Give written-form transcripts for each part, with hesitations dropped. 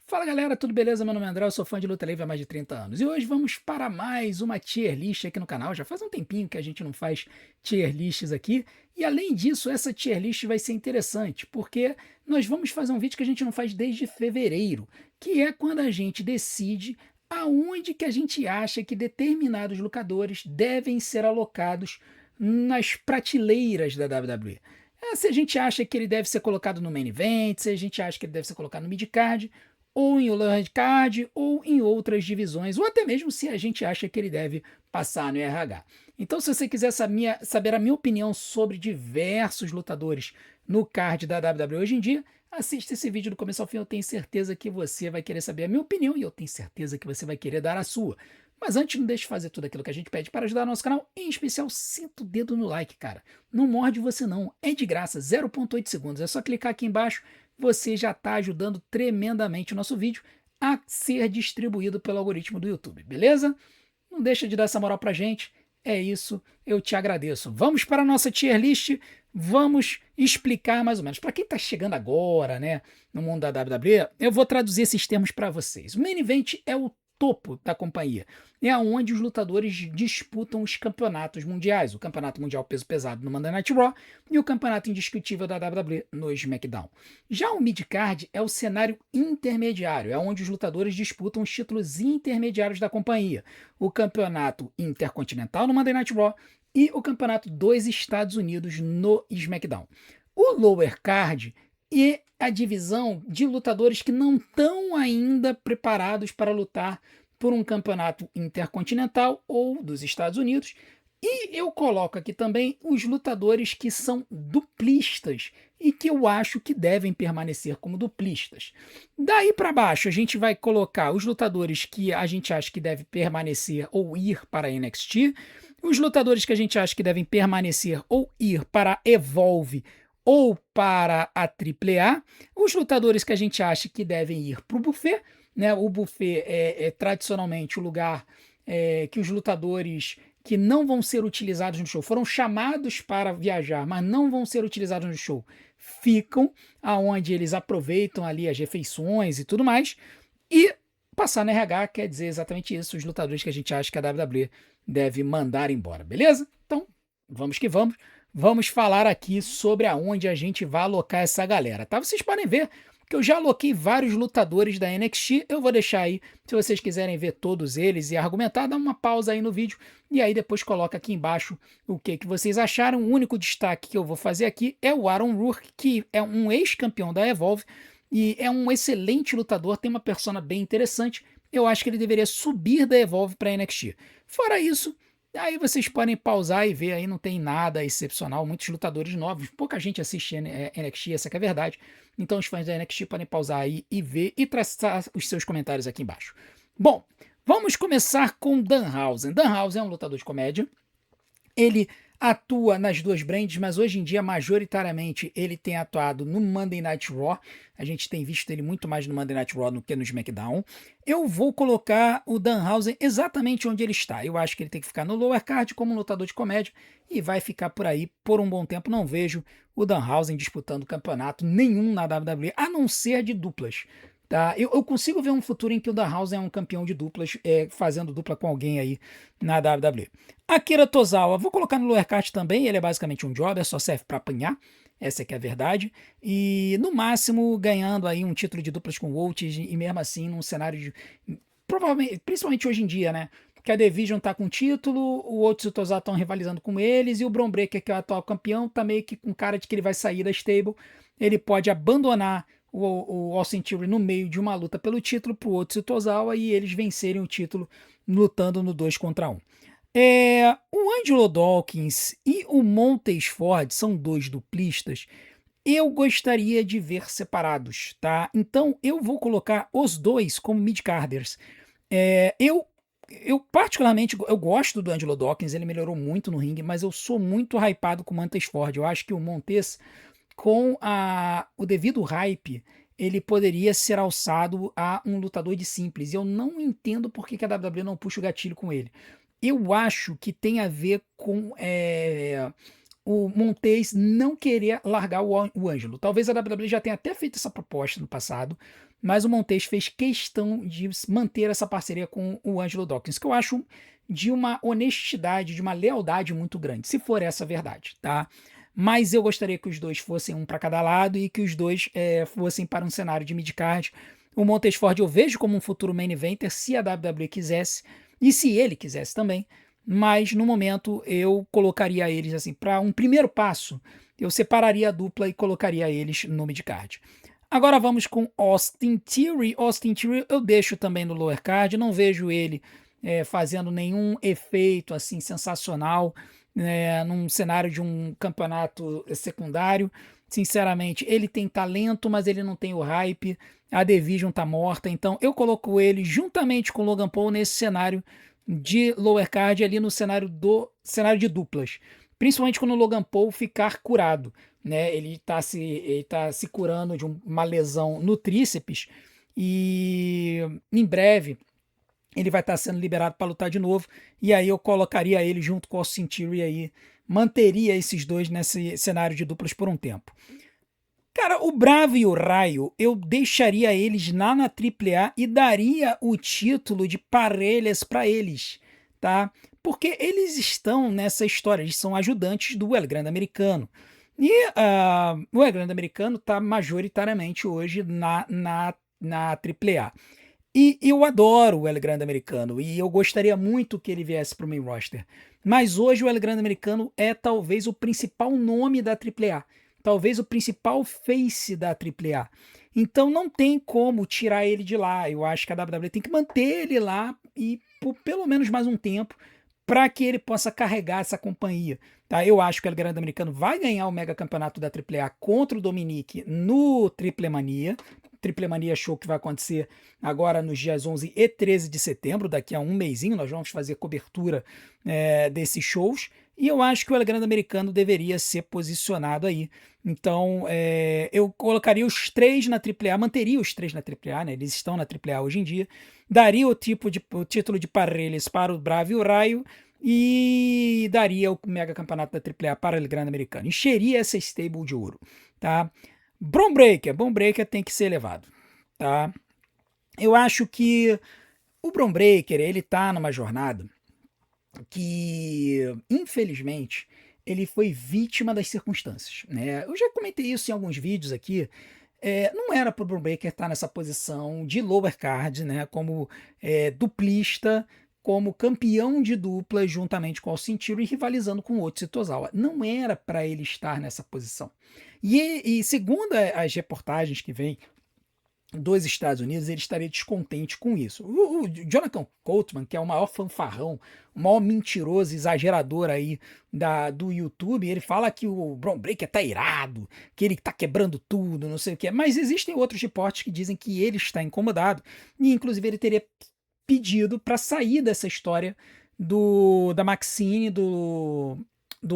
Fala galera, tudo beleza? Meu nome é André, eu sou fã de luta livre há mais de 30 anos. E hoje vamos para mais uma tier list aqui no canal. Já faz um tempinho que a gente não faz tier lists aqui. E além disso, essa tier list vai ser interessante, porque nós vamos fazer um vídeo que a gente não faz desde fevereiro, que é quando a gente decide aonde que a gente acha que determinados lutadores devem ser alocados nas prateleiras da WWE. Se a gente acha que ele deve ser colocado no main event, se a gente acha que ele deve ser colocado no mid card, ou em Red Card, ou em outras divisões, ou até mesmo se a gente acha que ele deve passar no RH. Então, se você quiser saber a minha opinião sobre diversos lutadores no card da WWE hoje em dia, assista esse vídeo do começo ao fim, eu tenho certeza que você vai querer saber a minha opinião e eu tenho certeza que você vai querer dar a sua. Mas antes, não deixe de fazer tudo aquilo que a gente pede para ajudar o nosso canal, em especial, senta o dedo no like, cara. Não morde você não, é de graça, 0,8 segundos, é só clicar aqui embaixo, você já está ajudando tremendamente o nosso vídeo a ser distribuído pelo algoritmo do YouTube, beleza? Não deixa de dar essa moral pra gente. É isso, eu te agradeço. Vamos para a nossa tier list, vamos explicar mais ou menos. Para quem está chegando agora, né, no mundo da WWE, eu vou traduzir esses termos para vocês. O main event é o topo da companhia. É onde os lutadores disputam os campeonatos mundiais. O campeonato mundial peso pesado no Monday Night Raw e o campeonato indiscutível da WWE no SmackDown. Já o mid-card é o cenário intermediário, é onde os lutadores disputam os títulos intermediários da companhia. O campeonato intercontinental no Monday Night Raw e o campeonato dos Estados Unidos no SmackDown. O lower card é a divisão de lutadores que não estão ainda preparados para lutar por um campeonato intercontinental ou dos Estados Unidos. E eu coloco aqui também os lutadores que são duplistas e que eu acho que devem permanecer como duplistas. Daí para baixo, a gente vai colocar os lutadores que a gente acha que devem permanecer ou ir para a NXT, os lutadores que a gente acha que devem permanecer ou ir para a Evolve ou para a AAA, os lutadores que a gente acha que devem ir para o buffet, né? O buffet é tradicionalmente o lugar que os lutadores que não vão ser utilizados no show, foram chamados para viajar, mas não vão ser utilizados no show, ficam aonde eles aproveitam ali as refeições e tudo mais, e passar no RH quer dizer exatamente isso, os lutadores que a gente acha que a WWE deve mandar embora, beleza? Então, vamos que vamos. Vamos falar aqui sobre aonde a gente vai alocar essa galera, tá? Vocês podem ver que eu já aloquei vários lutadores da NXT, eu vou deixar aí, se vocês quiserem ver todos eles e argumentar, dá uma pausa aí no vídeo e aí depois coloca aqui embaixo o que vocês acharam. O único destaque que eu vou fazer aqui é o Aaron Rourke, que é um ex-campeão da Evolve e é um excelente lutador, tem uma persona bem interessante. Eu acho que ele deveria subir da Evolve para NXT. Fora isso, aí vocês podem pausar e ver, aí não tem nada excepcional, muitos lutadores novos, pouca gente assiste NXT, essa que é a verdade. Então os fãs da NXT podem pausar aí e ver e traçar os seus comentários aqui embaixo. Bom, vamos começar com Danhausen. Danhausen é um lutador de comédia. Ele atua nas duas brands, mas hoje em dia, majoritariamente, ele tem atuado no Monday Night Raw. A gente tem visto ele muito mais no Monday Night Raw do que no SmackDown. Eu vou colocar o Danhausen exatamente onde ele está. Eu acho que ele tem que ficar no lower card como um lutador de comédia e vai ficar por aí por um bom tempo. Não vejo o Danhausen disputando campeonato nenhum na WWE, a não ser de duplas. Tá? Eu consigo ver um futuro em que o Danhausen é um campeão de duplas, fazendo dupla com alguém aí na WWE. Akira Tozawa, vou colocar no lower card também, ele é basicamente um jobber, só serve para apanhar, essa é que é a verdade, e no máximo ganhando aí um título de duplas com o Otis, e mesmo assim num cenário de, provavelmente, principalmente hoje em dia, né, que a Division tá com título, o Otis e o Tozawa estão rivalizando com eles, e o Bron Breakker, que é o atual campeão, tá meio que com cara de que ele vai sair da stable, ele pode abandonar o Austin Theory no meio de uma luta pelo título pro Otis e o Tozawa e eles vencerem o título lutando no 2 contra 1. O Angelo Dawkins e o Montez Ford são dois duplistas. Eu gostaria de ver separados, tá? Então eu vou colocar os dois como mid-carders. Eu particularmente eu gosto do Angelo Dawkins, ele melhorou muito no ringue, mas eu sou muito hypado com o Montez Ford. Eu acho que o Montez, com o devido hype, ele poderia ser alçado a um lutador de simples. E eu não entendo por que a WWE não puxa o gatilho com ele. Eu acho que tem a ver com o Montez não querer largar o Ângelo. Talvez a WWE já tenha até feito essa proposta no passado, mas o Montez fez questão de manter essa parceria com o Ângelo Dawkins, que eu acho de uma honestidade, de uma lealdade muito grande, se for essa a verdade, tá? Mas eu gostaria que os dois fossem um para cada lado e que os dois fossem para um cenário de midcard. O Montez Ford eu vejo como um futuro main eventer se a WWE quisesse e se ele quisesse também, mas no momento eu colocaria eles assim, para um primeiro passo, eu separaria a dupla e colocaria eles no midcard. Agora vamos com Austin Theory. Austin Theory eu deixo também no lower card, não vejo ele fazendo nenhum efeito assim sensacional num cenário de um campeonato secundário. Sinceramente, ele tem talento, mas ele não tem o hype. A Division tá morta, então eu coloco ele juntamente com o Logan Paul nesse cenário de lower card ali no cenário de duplas. Principalmente quando o Logan Paul ficar curado, né? Ele tá se curando de uma lesão no tríceps e em breve ele vai estar sendo liberado para lutar de novo. E aí eu colocaria ele junto com o Austin Theory aí, manteria esses dois nesse cenário de duplas por um tempo. Cara, o Bravo e o Raio, eu deixaria eles lá na AAA e daria o título de parelhas para eles, tá? Porque eles estão nessa história, eles são ajudantes do El Grande Americano. E o El Grande Americano está majoritariamente hoje na AAA. E eu adoro o El Grande Americano e eu gostaria muito que ele viesse para o main roster. Mas hoje o El Grande Americano é talvez o principal nome da AAA. Talvez o principal face da AAA. Então não tem como tirar ele de lá. Eu acho que a WWE tem que manter ele lá e por pelo menos mais um tempo para que ele possa carregar essa companhia. Tá? Eu acho que o El Grande Americano vai ganhar o mega campeonato da AAA contra o Dominique no Triple Mania. Triple Mania Show que vai acontecer agora nos dias 11 e 13 de setembro, daqui a um mesinho, nós vamos fazer cobertura desses shows, e eu acho que o El Grande Americano deveria ser posicionado aí. Então, eu colocaria os três na AAA, manteria os três na AAA, né? Eles estão na AAA hoje em dia, daria o título de parelhas para o Bravo e o Raio, e daria o mega campeonato da AAA para o El Grande Americano. Encheria essa stable de ouro, tá? Bron Breakker tem que ser elevado, tá? Eu acho que o Bron Breakker, ele tá numa jornada que, infelizmente, ele foi vítima das circunstâncias, né? Eu já comentei isso em alguns vídeos aqui. Não era para o Bron Breakker estar nessa posição de lower card, né? Como duplista, como campeão de dupla juntamente com o Austin Theory, rivalizando com o Otsu Tozawa. Não era para ele estar nessa posição. E segundo as reportagens que vêm dos Estados Unidos, ele estaria descontente com isso. O Jonathan Coachman, que é o maior fanfarrão, o maior mentiroso, exagerador aí do YouTube, ele fala que o Bron Breakker tá irado, que ele tá quebrando tudo, não sei o que. Mas existem outros reportes que dizem que ele está incomodado e, inclusive, ele teria pedido para sair dessa história da Maxine, do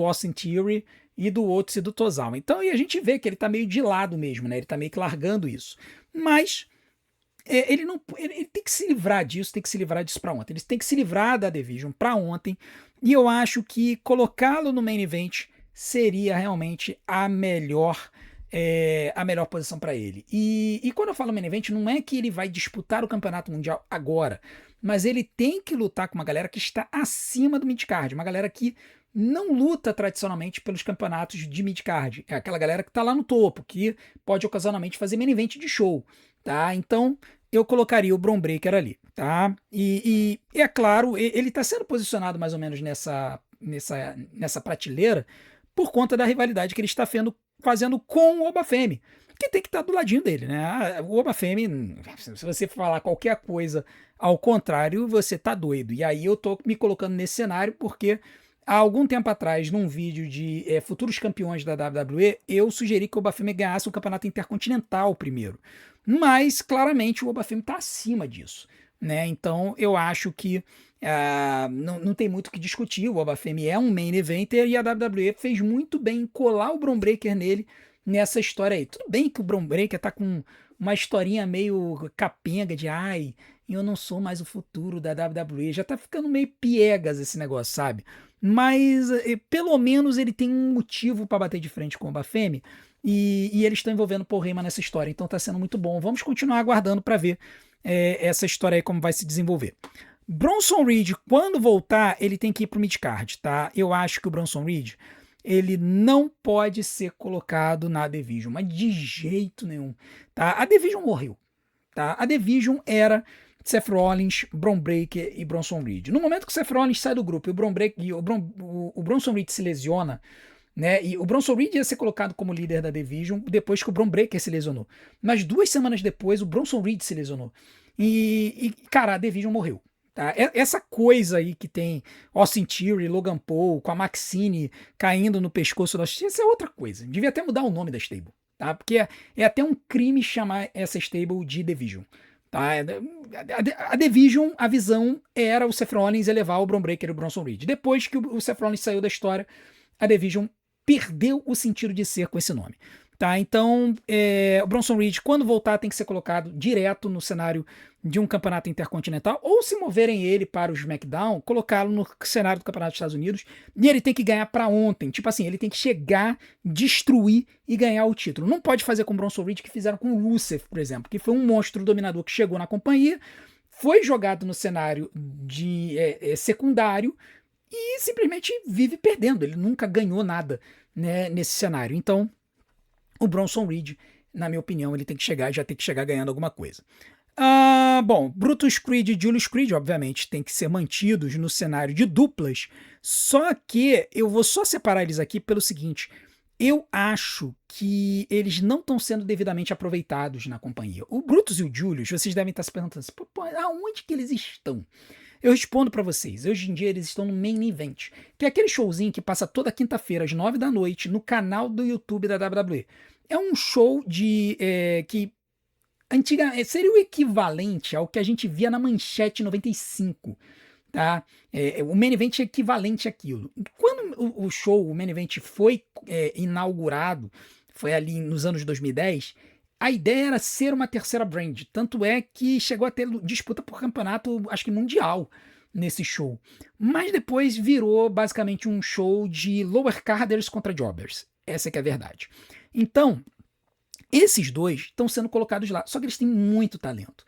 Austin Theory e do Otsu e do Tozawa. Então, e a gente vê que ele tá meio de lado mesmo, né? Ele tá meio que largando isso. Mas ele tem que se livrar disso, para ontem. Ele tem que se livrar da Division para ontem. E eu acho que colocá-lo no main event seria realmente a melhor posição para ele. E quando eu falo main event, não é que ele vai disputar o campeonato mundial agora, mas ele tem que lutar com uma galera que está acima do midcard, uma galera que não luta tradicionalmente pelos campeonatos de midcard. É aquela galera que está lá no topo, que pode ocasionalmente fazer main event de show, tá? Então eu colocaria o Bron Breakker ali, tá? E é claro, ele está sendo posicionado mais ou menos nessa prateleira por conta da rivalidade que ele está fazendo com o Obafemi, que tem que estar do ladinho dele, né? O Obafemi, se você falar qualquer coisa ao contrário, você tá doido. E aí eu tô me colocando nesse cenário porque há algum tempo atrás, num vídeo de futuros campeões da WWE, eu sugeri que o Obafemi ganhasse o campeonato intercontinental primeiro. Mas, claramente, o Obafemi está acima disso, né? Então, eu acho que não tem muito o que discutir. O Obafemi é um main eventer e a WWE fez muito bem em colar o Bron Breakker nele nessa história aí. Tudo bem que o Bron Breakker tá com uma historinha meio capenga de ai, eu não sou mais o futuro da WWE. Já tá ficando meio piegas esse negócio, sabe? Mas pelo menos ele tem um motivo pra bater de frente com o Bafemi. E eles estão envolvendo o Paul Heyman nessa história, então tá sendo muito bom. Vamos continuar aguardando pra ver essa história aí como vai se desenvolver. Bronson Reed, quando voltar, ele tem que ir pro midcard, tá? Eu acho que o Bronson Reed, ele não pode ser colocado na Division, mas de jeito nenhum, tá? A Division morreu, tá? A Division era Seth Rollins, Bron Breakker e Bronson Reed. No momento que o Seth Rollins sai do grupo e o Bronson Reed se lesiona, né? E o Bronson Reed ia ser colocado como líder da Division depois que o Bron Breakker se lesionou. Mas 2 semanas depois, o Bronson Reed se lesionou. Cara, a Division morreu. Tá? Essa coisa aí que tem Austin Theory, Logan Paul, com a Maxine caindo no pescoço da Justiça, isso é outra coisa. Devia até mudar o nome da stable, tá? Porque é até um crime chamar essa stable de Division. Tá? A Division, a visão era o Seth Rollins elevar o Bron Breakker e o Bronson Reed. Depois que o Seth Rollins saiu da história, a Division perdeu o sentido de ser com esse nome. Tá? Então, o Bronson Reed, quando voltar, tem que ser colocado direto no cenário de um campeonato intercontinental, ou se moverem ele para o SmackDown, colocá-lo no cenário do campeonato dos Estados Unidos, e ele tem que ganhar para ontem. Tipo assim, ele tem que chegar, destruir e ganhar o título. Não pode fazer com o Bronson Reed que fizeram com o Rusev, por exemplo, que foi um monstro dominador que chegou na companhia, foi jogado no cenário de secundário, e simplesmente vive perdendo. Ele nunca ganhou nada, né, nesse cenário. Então, o Bronson Reed, na minha opinião, ele já tem que chegar ganhando alguma coisa. Bom, Brutus Creed e Julius Creed, obviamente, tem que ser mantidos no cenário de duplas, só que eu vou só separar eles aqui pelo seguinte: eu acho que eles não estão sendo devidamente aproveitados na companhia. O Brutus e o Julius, vocês devem estar se perguntando assim, aonde que eles estão? Eu respondo pra vocês, hoje em dia eles estão no Main Event, que é aquele showzinho que passa toda quinta-feira às 9 da noite no canal do YouTube da WWE. É um show que seria o equivalente ao que a gente via na Manchete 95, tá? O Main Event é equivalente àquilo. Quando o show, o Main Event foi inaugurado, foi ali nos anos 2010, a ideia era ser uma terceira brand, tanto é que chegou a ter disputa por campeonato, acho que mundial, nesse show. Mas depois virou basicamente um show de lower carders contra jobbers. Essa é que é a verdade. Então, esses dois estão sendo colocados lá, só que eles têm muito talento.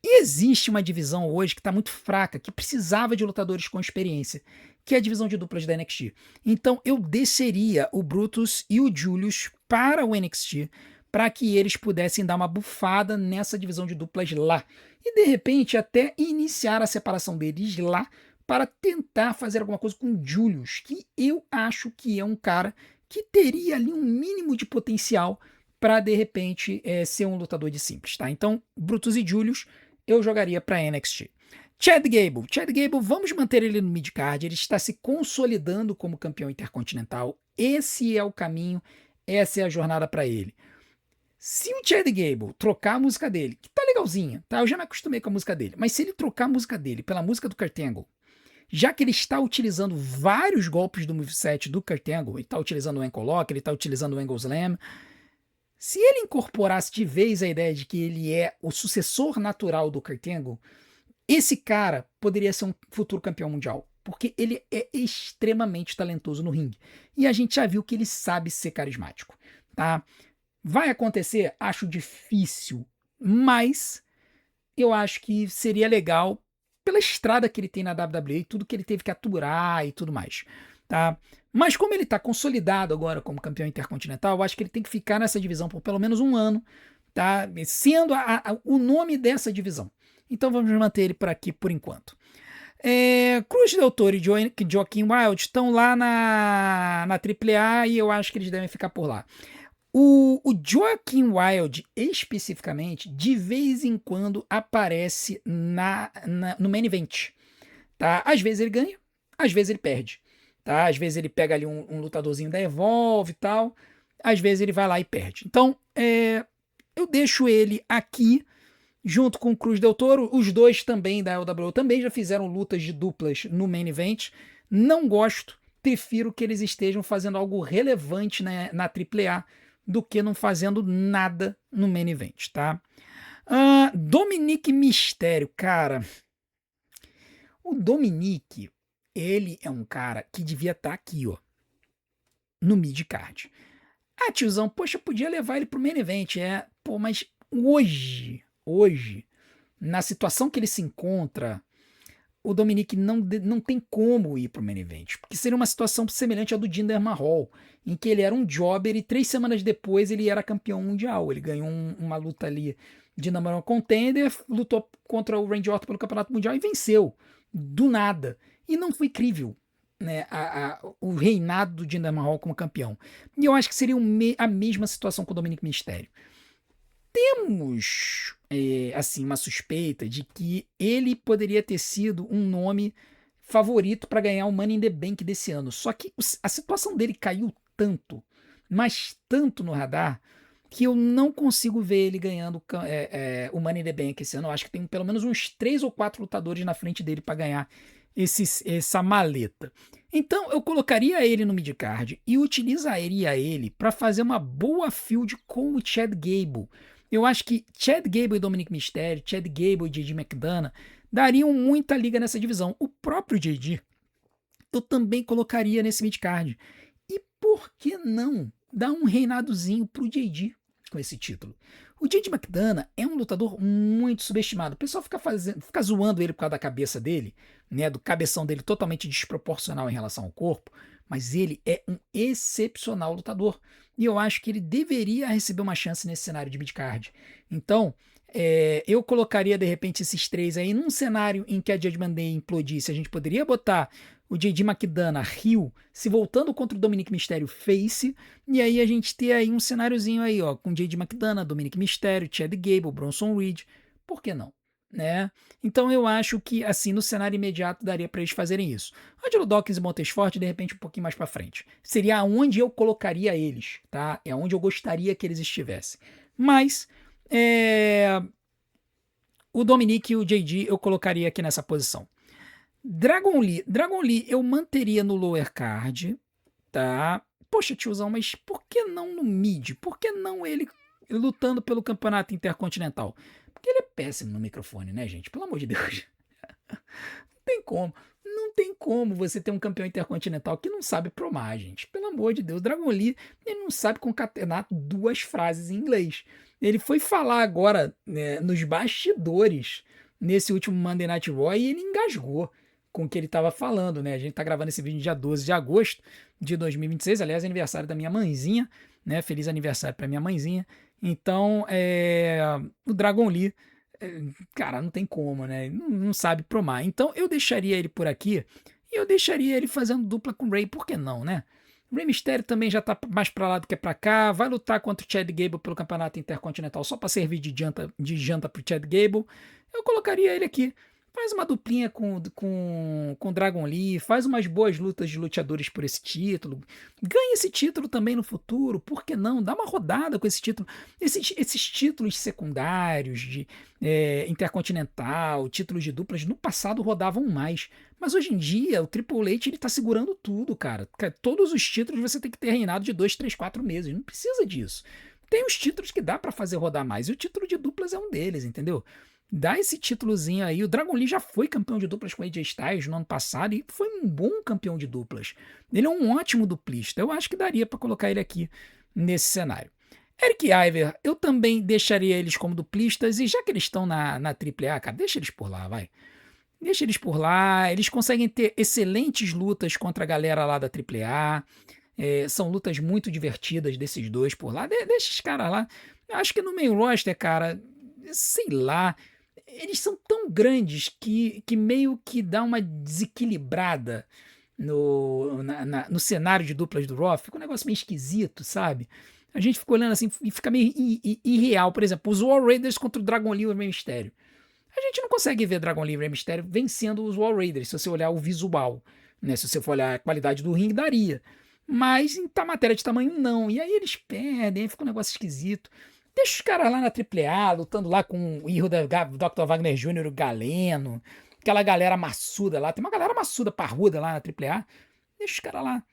E existe uma divisão hoje que está muito fraca, que precisava de lutadores com experiência, que é a divisão de duplas da NXT. Então eu desceria o Brutus e o Julius para o NXT, para que eles pudessem dar uma bufada nessa divisão de duplas lá. E de repente até iniciar a separação deles lá, para tentar fazer alguma coisa com o Julius, que eu acho que é um cara que teria ali um mínimo de potencial para de repente ser um lutador de simples, tá? Então, Brutus e Julius eu jogaria para NXT. Chad Gable, vamos manter ele no midcard, ele está se consolidando como campeão intercontinental, esse é o caminho, essa é a jornada para ele. Se o Chad Gable trocar a música dele, que tá legalzinha, tá? Eu já me acostumei com a música dele, mas se ele trocar a música dele pela música do Kurt Angle, já que ele está utilizando vários golpes do moveset do Kurt Angle, ele está utilizando o Ankle Lock, ele está utilizando o Angle Slam, se ele incorporasse de vez a ideia de que ele é o sucessor natural do Kurt Angle, esse cara poderia ser um futuro campeão mundial, porque ele é extremamente talentoso no ringue. E a gente já viu que ele sabe ser carismático, tá? Vai acontecer? Acho difícil, mas eu acho que seria legal pela estrada que ele tem na WWE, tudo que ele teve que aturar e tudo mais, tá? Mas como ele está consolidado agora como campeão intercontinental, eu acho que ele tem que ficar nessa divisão por pelo menos um ano, tá? Sendo o nome dessa divisão. Então vamos manter ele por aqui por enquanto. Cruz Del Toro e Joaquim Wilde estão lá na AAA e eu acho que eles devem ficar por lá. O Joaquim Wilde, especificamente, de vez em quando aparece no Main Event. Tá? Às vezes ele ganha, às vezes ele perde. Tá? Às vezes ele pega ali um lutadorzinho da Evolve e tal, às vezes ele vai lá e perde. Então, eu deixo ele aqui, junto com o Cruz Del Toro. Os dois também da LWO também já fizeram lutas de duplas no Main Event. Não gosto, prefiro que eles estejam fazendo algo relevante na AAA do que não fazendo nada no main event, tá? Dominic Mysterio, cara, o Dominic, ele é um cara que devia estar aqui, ó, no mid-card. Ah, tiozão, poxa, podia levar ele pro main event, pô, mas hoje, na situação que ele se encontra, o Dominic não tem como ir pro main event, porque seria uma situação semelhante à do Jinder Mahal, em que ele era um jobber e 3 semanas depois ele era campeão mundial. Ele ganhou uma luta ali de number one contender, lutou contra o Randy Orton pelo campeonato mundial e venceu, do nada. E não foi crível, né, o reinado do Jinder Mahal como campeão. E eu acho que seria a mesma situação com o Dominic Mysterio. Temos, assim, uma suspeita de que ele poderia ter sido um nome favorito para ganhar o Money in the Bank desse ano. Só que a situação dele caiu tanto, mas tanto no radar, que eu não consigo ver ele ganhando o Money in the Bank esse ano. Eu acho que tem pelo menos uns 3 ou 4 lutadores na frente dele para ganhar essa maleta. Então eu colocaria ele no midcard e utilizaria ele para fazer uma boa field com o Chad Gable. Eu acho que Chad Gable e Dominic Mysterio, Chad Gable e JD McDonough dariam muita liga nessa divisão. O próprio JD eu também colocaria nesse midcard. E por que não dar um reinadozinho pro JD com esse título? O JD McDonough é um lutador muito subestimado. O pessoal fica zoando ele por causa da cabeça dele, né, do cabeção dele totalmente desproporcional em relação ao corpo, mas ele é um excepcional lutador. E eu acho que ele deveria receber uma chance nesse cenário de midcard. Então, eu colocaria de repente esses 3 aí num cenário em que a Judgment Day implodisse. A gente poderia botar o JD McDonough heel se voltando contra o Dominic Mysterio face, e aí a gente ter aí um cenáriozinho aí, ó, com JD McDonough, Dominic Mysterio, Chad Gable, Bronson Reed. Por que não? Né? Então eu acho que assim no cenário imediato daria para eles fazerem isso. Angelo Dawkins e Montesfort de repente um pouquinho mais para frente. Seria onde eu colocaria eles, tá? É onde eu gostaria que eles estivessem. Mas o Dominic e o JD eu colocaria aqui nessa posição. Dragon Lee eu manteria no lower card, tá? Poxa, tiozão, mas por que não no mid? Por que não ele lutando pelo campeonato intercontinental? Porque ele é péssimo no microfone, né, gente? Pelo amor de Deus. Não tem como. Não tem como você ter um campeão intercontinental que não sabe promar, gente. Pelo amor de Deus. Dragon Lee, ele não sabe concatenar 2 frases em inglês. Ele foi falar agora, né, nos bastidores, nesse último Monday Night Raw, e ele engasgou com o que ele estava falando, né? A gente tá gravando esse vídeo no dia 12 de agosto de 2026, aliás, é aniversário da minha mãezinha, né? Feliz aniversário para minha mãezinha. Então, o Dragon Lee, cara, não tem como, né? Não sabe promar. Então, eu deixaria ele por aqui e eu deixaria ele fazendo dupla com o Rey, por que não, né? O Rey Mysterio também já tá mais pra lá do que pra cá, vai lutar contra o Chad Gable pelo campeonato intercontinental só para servir de janta pro Chad Gable. Eu colocaria ele aqui. Faz uma duplinha com Dragon Lee, faz umas boas lutas de luteadores por esse título, ganha esse título também no futuro, por que não? Dá uma rodada com esse título. Esses títulos secundários de intercontinental, títulos de duplas, no passado rodavam mais, mas hoje em dia o Triple H ele tá segurando tudo, cara. Todos os títulos você tem que ter reinado de 2, 3, 4 meses, não precisa disso. Tem os títulos que dá para fazer rodar mais, e o título de duplas é um deles, entendeu? Dá esse títulozinho aí. O Dragon Lee já foi campeão de duplas com AJ Styles no ano passado e foi um bom campeão de duplas. Ele é um ótimo duplista. Eu acho que daria para colocar ele aqui nesse cenário. Eric Iver, eu também deixaria eles como duplistas, e já que eles estão na AAA, cara, deixa eles por lá, vai. Deixa eles por lá. Eles conseguem ter excelentes lutas contra a galera lá da AAA. São lutas muito divertidas desses dois por lá. Deixa os caras lá. Eu acho que no main roster, cara, sei lá, eles são tão grandes que meio que dá uma desequilibrada no cenário de duplas do Raw. Fica um negócio meio esquisito, sabe? A gente fica olhando assim e fica meio irreal. Por exemplo, os War Raiders contra o Dragon Lee e o Rey Mysterio. A gente não consegue ver Dragon Lee e Rey Mysterio vencendo os War Raiders, se você olhar o visual, né? Se você for olhar a qualidade do ringue, daria. Mas em matéria de tamanho, não. E aí eles perdem, aí fica um negócio esquisito. Deixa os caras lá na AAA, lutando lá com o erro da Dr. Wagner Jr., o Galeno, aquela galera maçuda lá. Tem uma galera maçuda, parruda lá na AAA. Deixa os caras lá.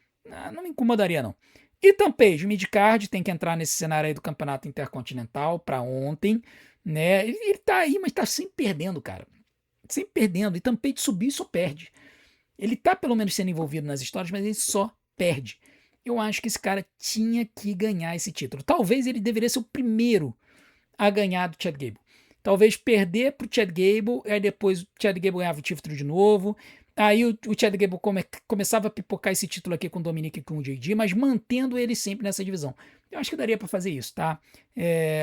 Não me incomodaria, não. Ethan Page, midcard, tem que entrar nesse cenário aí do Campeonato Intercontinental para ontem, né? Ele tá aí, mas tá sempre perdendo, cara. Sempre perdendo. Ethan Page subiu e só perde. Ele tá pelo menos sendo envolvido nas histórias, mas ele só perde. Eu acho que esse cara tinha que ganhar esse título. Talvez ele deveria ser o primeiro a ganhar do Chad Gable. Talvez perder pro Chad Gable, aí depois o Chad Gable ganhava o título de novo. Aí o Chad Gable começava a pipocar esse título aqui com o Dominic e com o JD, mas mantendo ele sempre nessa divisão. Eu acho que daria para fazer isso, tá?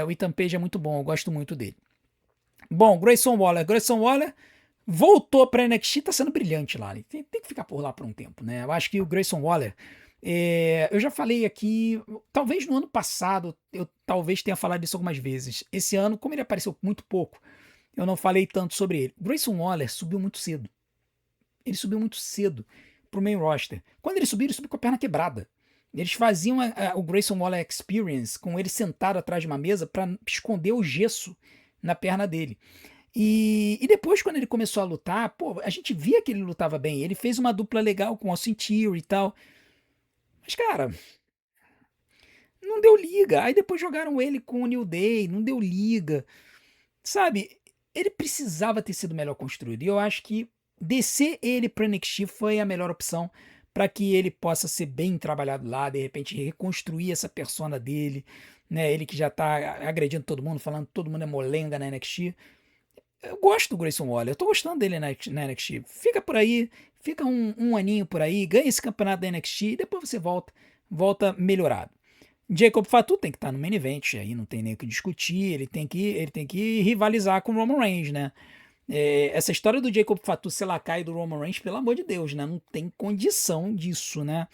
O Ethan Page é muito bom, eu gosto muito dele. Bom, Grayson Waller. Grayson Waller voltou para NXT, tá sendo brilhante lá. Ele tem que ficar por lá por um tempo, né? Eu acho que o Grayson Waller, eu já falei aqui, talvez no ano passado, eu talvez tenha falado isso algumas vezes. Esse ano, como ele apareceu muito pouco, eu não falei tanto sobre ele. Grayson Waller subiu muito cedo. Ele subiu muito cedo pro main roster. Quando ele subiu com a perna quebrada. Eles faziam o Grayson Waller Experience com ele sentado atrás de uma mesa para esconder o gesso na perna dele. E depois, quando ele começou a lutar, pô, a gente via que ele lutava bem. Ele fez uma dupla legal com o Austin Theory e tal. Mas, cara, não deu liga. Aí depois jogaram ele com o New Day, não deu liga. Sabe, ele precisava ter sido melhor construído. E eu acho que descer ele para NXT foi a melhor opção para que ele possa ser bem trabalhado lá, de repente reconstruir essa persona dele, né? Ele que já tá agredindo todo mundo, falando que todo mundo é molenga na NXT. Eu gosto do Grayson Waller, eu tô gostando dele na NXT. Fica por aí, fica um aninho por aí, ganha esse campeonato da NXT e depois você volta melhorado. Jacob Fatu tem que estar no main event, aí não tem nem o que discutir, ele tem que rivalizar com o Roman Reigns, né? Essa história do Jacob Fatu ser lacaio do Roman Reigns, pelo amor de Deus, né? Não tem condição disso, né?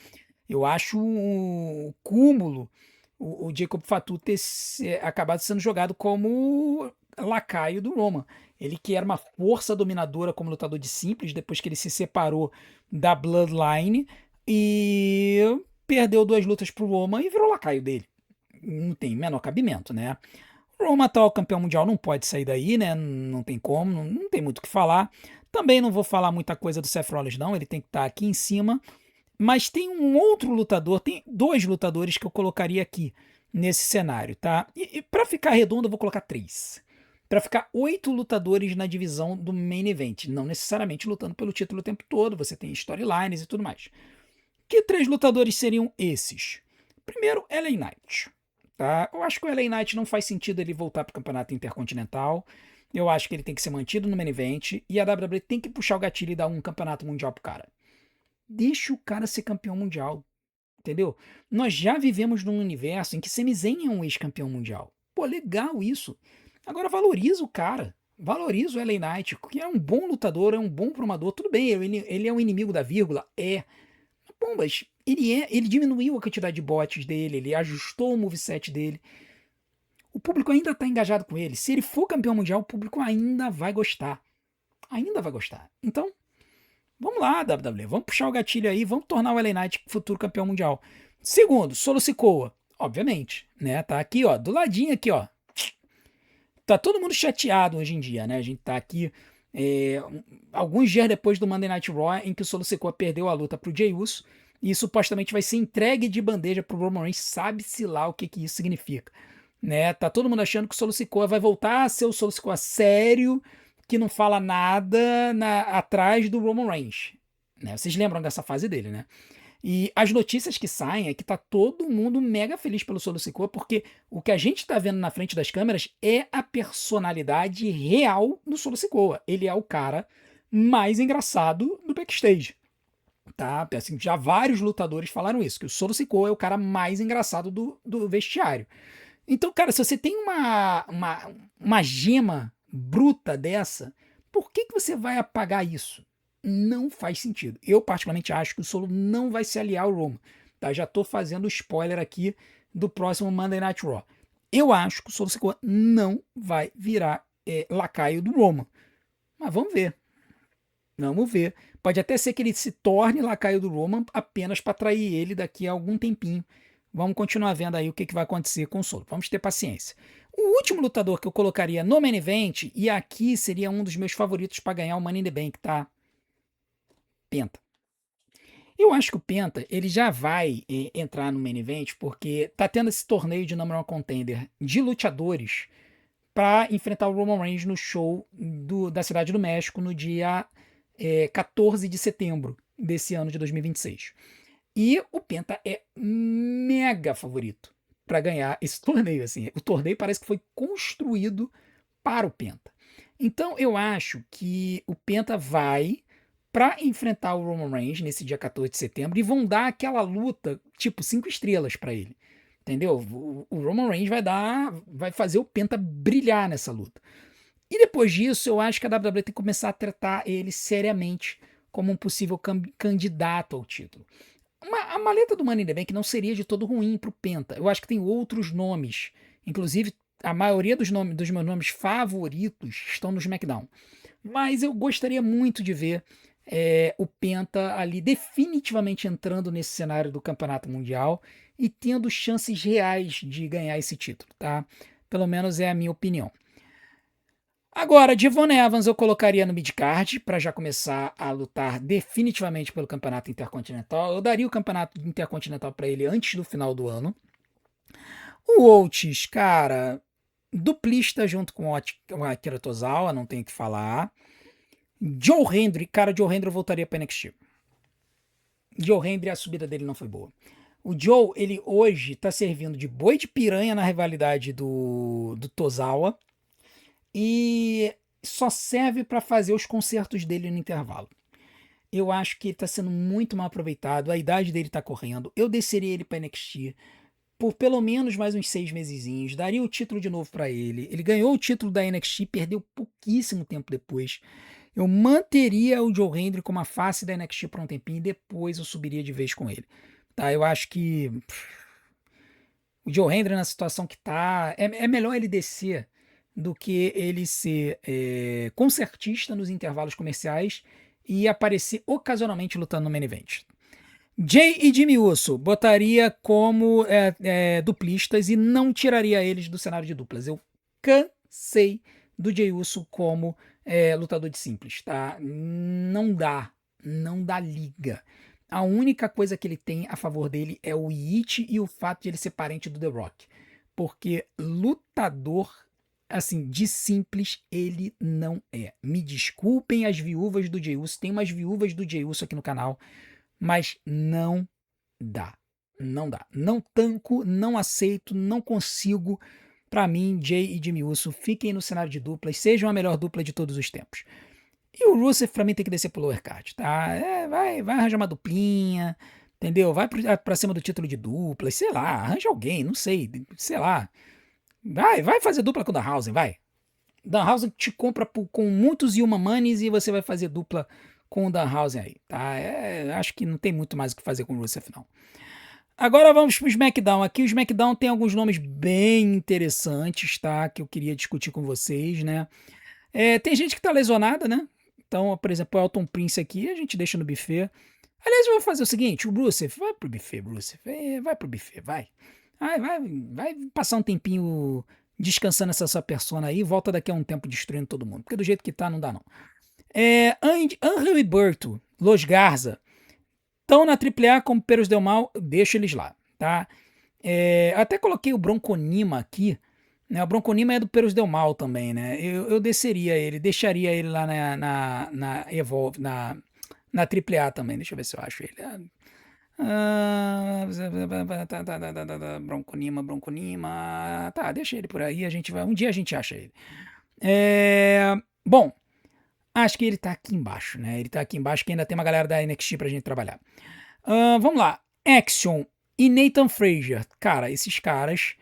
Eu acho um cúmulo o Jacob Fatu ter acabado sendo jogado como lacaio do Roman. Ele que era uma força dominadora como lutador de simples, depois que ele se separou da Bloodline e perdeu 2 lutas pro Roman e virou lacaio dele. Não tem menor cabimento, né? O Roman, atual campeão mundial, não pode sair daí, né? Não tem como, não tem muito o que falar. Também não vou falar muita coisa do Seth Rollins, não. Ele tem que estar aqui em cima. Mas tem um outro lutador, tem 2 lutadores que eu colocaria aqui nesse cenário, tá? E para ficar redondo, eu vou colocar 3. Para ficar 8 lutadores na divisão do main event, não necessariamente lutando pelo título o tempo todo, você tem storylines e tudo mais. Que 3 lutadores seriam esses? Primeiro, LA Knight. Tá? Eu acho que o LA Knight não faz sentido ele voltar para o campeonato intercontinental. Eu acho que ele tem que ser mantido no main event e a WWE tem que puxar o gatilho e dar um campeonato mundial pro cara. Deixa o cara ser campeão mundial, entendeu? Nós já vivemos num universo em que Sami Zayn é um ex-campeão mundial. Pô, legal isso. Agora valoriza o cara. Valoriza o LA Knight, que é um bom lutador, é um bom promador. Tudo bem, ele é um inimigo da vírgula, é. Bom, mas ele diminuiu a quantidade de bots dele, ele ajustou o moveset dele. O público ainda está engajado com ele. Se ele for campeão mundial, o público ainda vai gostar. Ainda vai gostar. Então, vamos lá, WWE. Vamos puxar o gatilho aí, vamos tornar o LA Knight futuro campeão mundial. Segundo, Solo Sikoa. Obviamente, né? Tá aqui, ó, do ladinho aqui, ó. Tá todo mundo chateado hoje em dia, né? A gente tá aqui alguns dias depois do Monday Night Raw, em que o Solo Sikoa perdeu a luta pro Jey Uso e supostamente vai ser entregue de bandeja pro Roman Reigns. Sabe-se lá o que isso significa, né? Tá todo mundo achando que o Solo Sikoa vai voltar a ser o Solo Sikoa sério, que não fala nada atrás do Roman Reigns, né? Vocês lembram dessa fase dele, né? E as notícias que saem é que tá todo mundo mega feliz pelo Solo Sikoa, porque o que a gente tá vendo na frente das câmeras é a personalidade real do Solo Sikoa. Ele é o cara mais engraçado do backstage. Tá? Assim, já vários lutadores falaram isso, que o Solo Sikoa é o cara mais engraçado do vestiário. Então, cara, se você tem uma gema bruta dessa, por que você vai apagar isso? Não faz sentido. Eu, particularmente, acho que o Solo não vai se aliar ao Roman. Tá? Já tô fazendo spoiler aqui do próximo Monday Night Raw. Eu acho que o Solo Sikoa não vai virar lacaio do Roman. Mas vamos ver. Vamos ver. Pode até ser que ele se torne lacaio do Roman apenas para atrair ele daqui a algum tempinho. Vamos continuar vendo aí o que vai acontecer com o Solo. Vamos ter paciência. O último lutador que eu colocaria no main event, e aqui seria um dos meus favoritos para ganhar o Money in the Bank, tá? Penta. Eu acho que o Penta, ele já vai entrar no main event, porque tá tendo esse torneio de number one contender de luteadores para enfrentar o Roman Reigns no show da Cidade do México no dia 14 de setembro desse ano de 2026. E o Penta é mega favorito para ganhar esse torneio. Assim. O torneio parece que foi construído para o Penta. Então eu acho que o Penta vai para enfrentar o Roman Reigns nesse dia 14 de setembro e vão dar aquela luta tipo 5 estrelas para ele. Entendeu? O Roman Reigns vai fazer o Penta brilhar nessa luta. E depois disso, eu acho que a WWE tem que começar a tratar ele seriamente como um possível candidato ao título. A maleta do Money in the Bank não seria de todo ruim para o Penta. Eu acho que tem outros nomes. Inclusive, a maioria dos meus nomes favoritos estão no SmackDown. Mas eu gostaria muito de ver o Penta ali definitivamente entrando nesse cenário do Campeonato Mundial e tendo chances reais de ganhar esse título, tá? Pelo menos é a minha opinião. Agora, Devon Evans eu colocaria no midcard para já começar a lutar definitivamente pelo Campeonato Intercontinental. Eu daria o Campeonato Intercontinental para ele antes do final do ano. O Oates, cara, duplista junto com o Akira Tozawa, não tem o que falar. Joe Hendry, cara, Joe Hendry voltaria para NXT. Joe Hendry, a subida dele não foi boa. O Joe, ele hoje tá servindo de boi de piranha na rivalidade do Tozawa e só serve para fazer os concertos dele no intervalo. Eu acho que ele tá sendo muito mal aproveitado, a idade dele tá correndo. Eu desceria ele para NXT por pelo menos mais uns 6 mesezinhos, daria o título de novo para ele. Ele ganhou o título da NXT, perdeu pouquíssimo tempo depois. Eu manteria o Joe Hendry como a face da NXT por um tempinho e depois eu subiria de vez com ele. Tá, eu acho que o Joe Hendry na situação que tá, é melhor ele descer do que ele ser concertista nos intervalos comerciais e aparecer ocasionalmente lutando no main event. Jay e Jimmy Uso botaria como duplistas e não tiraria eles do cenário de duplas. Eu cansei do Jay Uso como lutador de simples, tá? Não dá liga. A única coisa que ele tem a favor dele é o It e o fato de ele ser parente do The Rock. Porque lutador, assim, de simples, ele não é. Me desculpem as viúvas do Jey Uso, tem umas viúvas do Jey Uso aqui no canal, mas não dá. Não dá. Não tanco, não aceito, não consigo. Pra mim, Jay e Jimmy Uso fiquem no cenário de duplas, sejam a melhor dupla de todos os tempos. E o Rusev, pra mim, tem que descer pro lower card, tá? Vai arranjar uma duplinha, entendeu? Vai pra cima do título de duplas, sei lá, arranja alguém, não sei, sei lá. Vai fazer dupla com o Danhausen, vai. Danhausen te compra com muitos Yuma Manis e você vai fazer dupla com o Danhausen aí, tá? Acho que não tem muito mais o que fazer com o Rusev, não. Agora vamos pro SmackDown. Aqui o SmackDown tem alguns nomes bem interessantes, tá? Que eu queria discutir com vocês, né? Tem gente que tá lesionada, né? Então, por exemplo, o Elton Prince aqui, a gente deixa no buffet. Aliás, eu vou fazer o seguinte, o Rusev, vai pro buffet, Rusev. Vai pro buffet, vai. Vai passar um tempinho descansando essa sua persona aí, volta daqui a um tempo destruindo todo mundo. Porque do jeito que tá, não dá não. Angel e Berto, Los Garza, estão na AAA como Perus Del Mal, deixa eles lá, tá? Até coloquei o Bronconima aqui, né? O Bronconima é do Perus Del Mal também, né? Eu desceria ele, deixaria ele lá na Evolve, na AAA também, deixa eu ver se eu acho ele. Bronconima, tá, deixa ele por aí, um dia a gente acha ele. Bom, acho que ele tá aqui embaixo, né? Ele tá aqui embaixo, que ainda tem uma galera da NXT pra gente trabalhar. Vamos lá. Action e Nathan Frazier. Cara, esses caras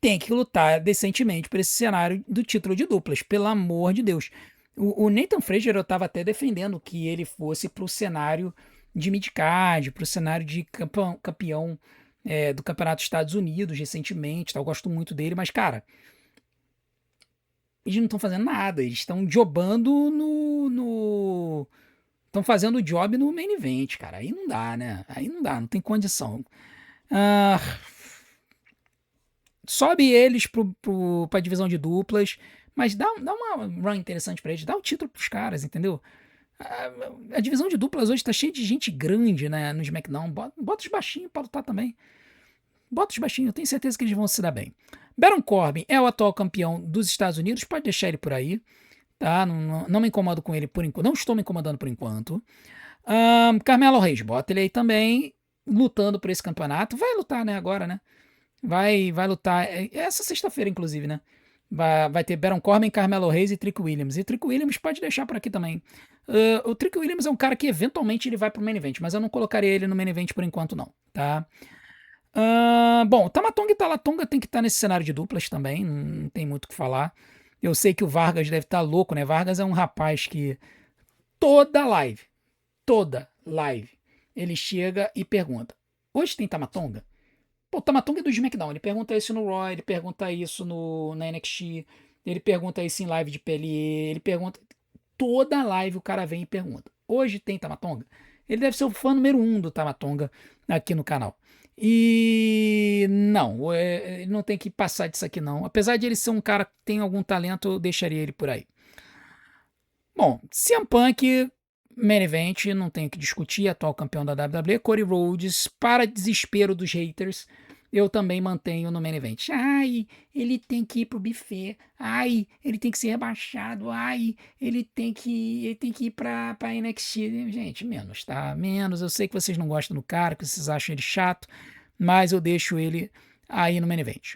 têm que lutar decentemente por esse cenário do título de duplas, pelo amor de Deus. O Nathan Frazier eu tava até defendendo que ele fosse pro cenário de midcard, pro cenário de campeão do Campeonato dos Estados Unidos recentemente, tá? Eu gosto muito dele, mas, cara, eles não estão fazendo nada, eles estão jobando estão fazendo o job no main event, cara. Aí não dá, né? Aí não dá, não tem condição. Sobe eles pra divisão de duplas, mas dá uma run interessante pra eles, dá o título pros caras, entendeu? A divisão de duplas hoje tá cheia de gente grande, né, no SmackDown. Bota os baixinhos pra lutar também. Bota os baixinhos, eu tenho certeza que eles vão se dar bem. Baron Corbin é o atual campeão dos Estados Unidos, pode deixar ele por aí, tá? Não me incomodo com ele por enquanto, não estou me incomodando por enquanto. Carmelo Reis, bota ele aí também, lutando por esse campeonato. Vai lutar, né, agora, né? Vai lutar, essa sexta-feira, inclusive, né? Vai ter Baron Corbin, Carmelo Reis e Trick Williams. E Trick Williams pode deixar por aqui também. O Trick Williams é um cara que eventualmente ele vai pro main event, mas eu não colocaria ele no main event por enquanto, não, tá? Bom, Tamatonga e Talatonga tem que estar nesse cenário de duplas também, não tem muito o que falar. Eu sei que o Vargas deve estar louco, né? Vargas é um rapaz que toda live, ele chega e pergunta: hoje tem Tamatonga? Pô, o Tamatonga é do SmackDown, ele pergunta isso no Raw, ele pergunta isso na NXT, ele pergunta isso em live de PLE, ele pergunta. Toda live o cara vem e pergunta: hoje tem Tamatonga? Ele deve ser o fã número 1 do Tamatonga aqui no canal. E não, ele não tem que passar disso aqui não. Apesar de ele ser um cara que tem algum talento, eu deixaria ele por aí. Bom, CM Punk, main event, não tem o que discutir, atual campeão da WWE. Cody Rhodes, para desespero dos haters, eu também mantenho no main event. Ai, ele tem que ir pro buffet. Ai, ele tem que ser rebaixado. Ai, ele tem que ir pra NXT. Gente, menos, tá? Menos. Eu sei que vocês não gostam do cara, que vocês acham ele chato, mas eu deixo ele aí no main event.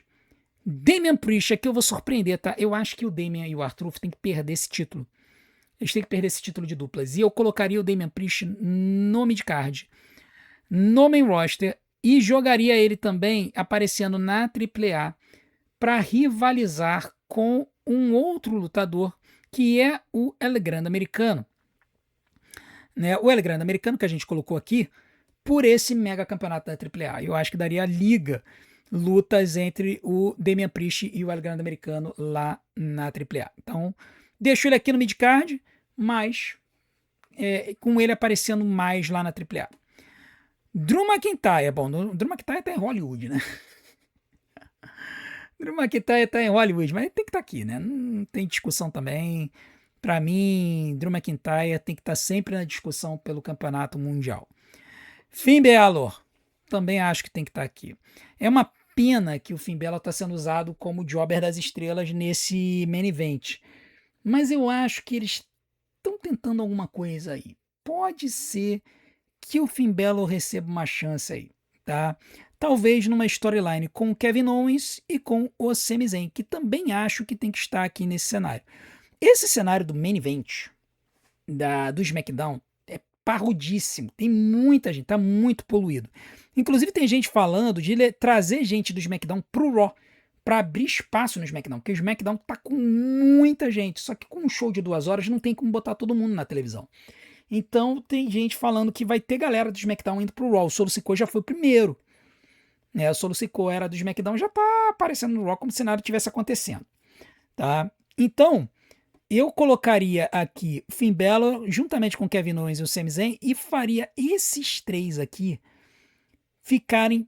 Damian Priest, aqui eu vou surpreender, tá? Eu acho que o Damian e o R-Truth têm que perder esse título. Eles têm que perder esse título de duplas. E eu colocaria o Damian Priest no midcard, no main roster, e jogaria ele também aparecendo na AAA para rivalizar com um outro lutador, que é o El Grande Americano. Né? O El Grande Americano que a gente colocou aqui por esse mega campeonato da AAA. Eu acho que daria liga, lutas entre o Damian Priest e o El Grande Americano lá na AAA. Então, deixo ele aqui no midcard, mas com ele aparecendo mais lá na AAA. Drew McIntyre, bom, Drew McIntyre tá em Hollywood, né? Drew McIntyre tá em Hollywood, mas ele tem que estar aqui, né? Não tem discussão também. Para mim, Drew McIntyre tem que estar sempre na discussão pelo campeonato mundial. Finn Balor, também acho que tem que estar aqui. É uma pena que o Finn Balor está sendo usado como jobber das estrelas nesse main event, mas eu acho que eles estão tentando alguma coisa aí. Pode ser que o Finn Balor receba uma chance aí, tá? Talvez numa storyline com o Kevin Owens e com o Sami Zayn, que também acho que tem que estar aqui nesse cenário. Esse cenário do main event do SmackDown é parrudíssimo, tem muita gente, tá muito poluído. Inclusive tem gente falando de trazer gente do SmackDown pro Raw, para abrir espaço no SmackDown, porque o SmackDown tá com muita gente, só que com um show de 2 horas não tem como botar todo mundo na televisão. Então tem gente falando que vai ter galera do SmackDown indo pro Raw. O Solo Sikoa já foi o primeiro. Né? O Solo Sikoa era do SmackDown, já tá aparecendo no Raw como se nada tivesse acontecendo. Tá? Então, eu colocaria aqui o Finn Balor juntamente com o Kevin Owens e o Sami Zayn e faria esses três aqui ficarem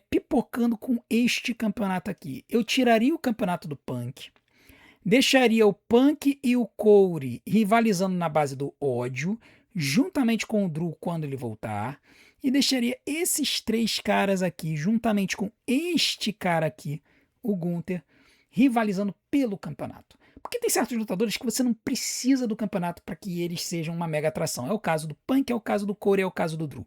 pipocando com este campeonato aqui. Eu tiraria o campeonato do Punk, deixaria o Punk e o Cody rivalizando na base do ódio, juntamente com o Drew quando ele voltar, e deixaria esses três caras aqui, juntamente com este cara aqui, o Gunther, rivalizando pelo campeonato. Porque tem certos lutadores que você não precisa do campeonato para que eles sejam uma mega atração. É o caso do Punk, é o caso do Cody, é o caso do Drew.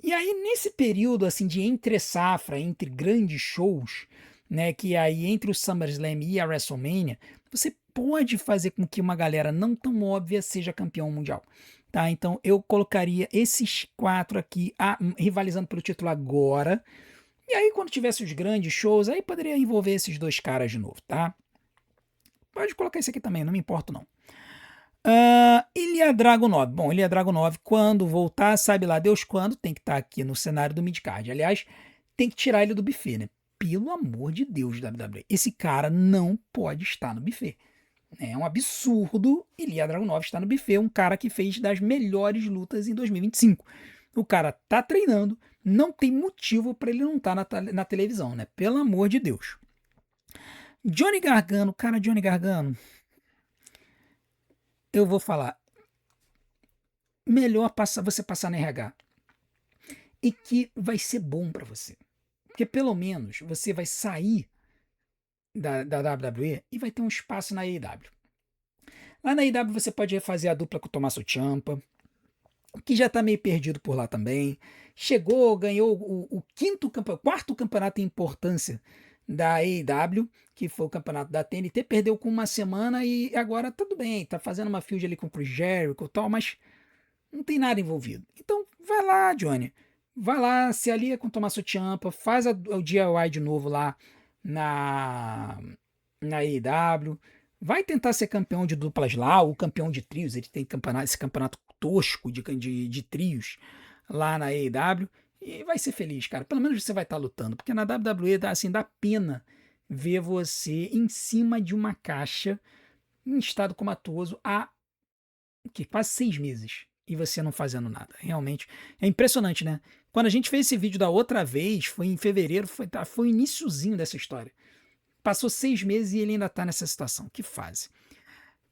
E aí, nesse período assim de entre safra, entre grandes shows, né, que aí entre o SummerSlam e a WrestleMania, você pode fazer com que uma galera não tão óbvia seja campeão mundial. Tá? Então eu colocaria esses 4 aqui rivalizando pelo título agora. E aí, quando tivesse os grandes shows, aí poderia envolver esses 2 caras de novo, tá? Pode colocar esse aqui também, não me importo não. Ilya Dragunov. Bom, Ilya Dragunov, quando voltar, sabe lá Deus quando, tem que estar aqui no cenário do midcard. Aliás, tem que tirar ele do buffet, né? Pelo amor de Deus, WWE. Esse cara não pode estar no buffet. É um absurdo Ilya Dragunov estar no buffet, um cara que fez das melhores lutas em 2025. O cara tá treinando, não tem motivo para ele não estar na televisão, né? Pelo amor de Deus. Johnny Gargano, cara, Johnny Gargano, eu vou falar. melhor você passar na RH. E que vai ser bom para você. Porque pelo menos você vai sair da WWE e vai ter um espaço na AEW. Lá na AEW você pode refazer a dupla com o Tommaso Ciampa, que já tá meio perdido por lá também. Chegou, ganhou o quarto campeonato em importância da AEW, que foi o campeonato da TNT, perdeu com uma semana e agora tudo bem, tá fazendo uma feud ali com o Chris Jericho e tal, mas não tem nada envolvido. Então vai lá, Johnny. Vai lá, se alia com o Tommaso Ciampa, faz o DIY de novo lá na, na AEW. Vai tentar ser campeão de duplas lá, ou campeão de trios. Ele tem esse campeonato tosco de trios lá na AEW. E vai ser feliz, cara. Pelo menos você vai estar lutando. Porque na WWE assim, dá pena ver você em cima de uma caixa em estado comatoso há quase 6 meses. E você não fazendo nada. Realmente é impressionante, né? Quando a gente fez esse vídeo da outra vez, foi em fevereiro, foi o iniciozinho dessa história. Passou 6 meses e ele ainda tá nessa situação. Que fase.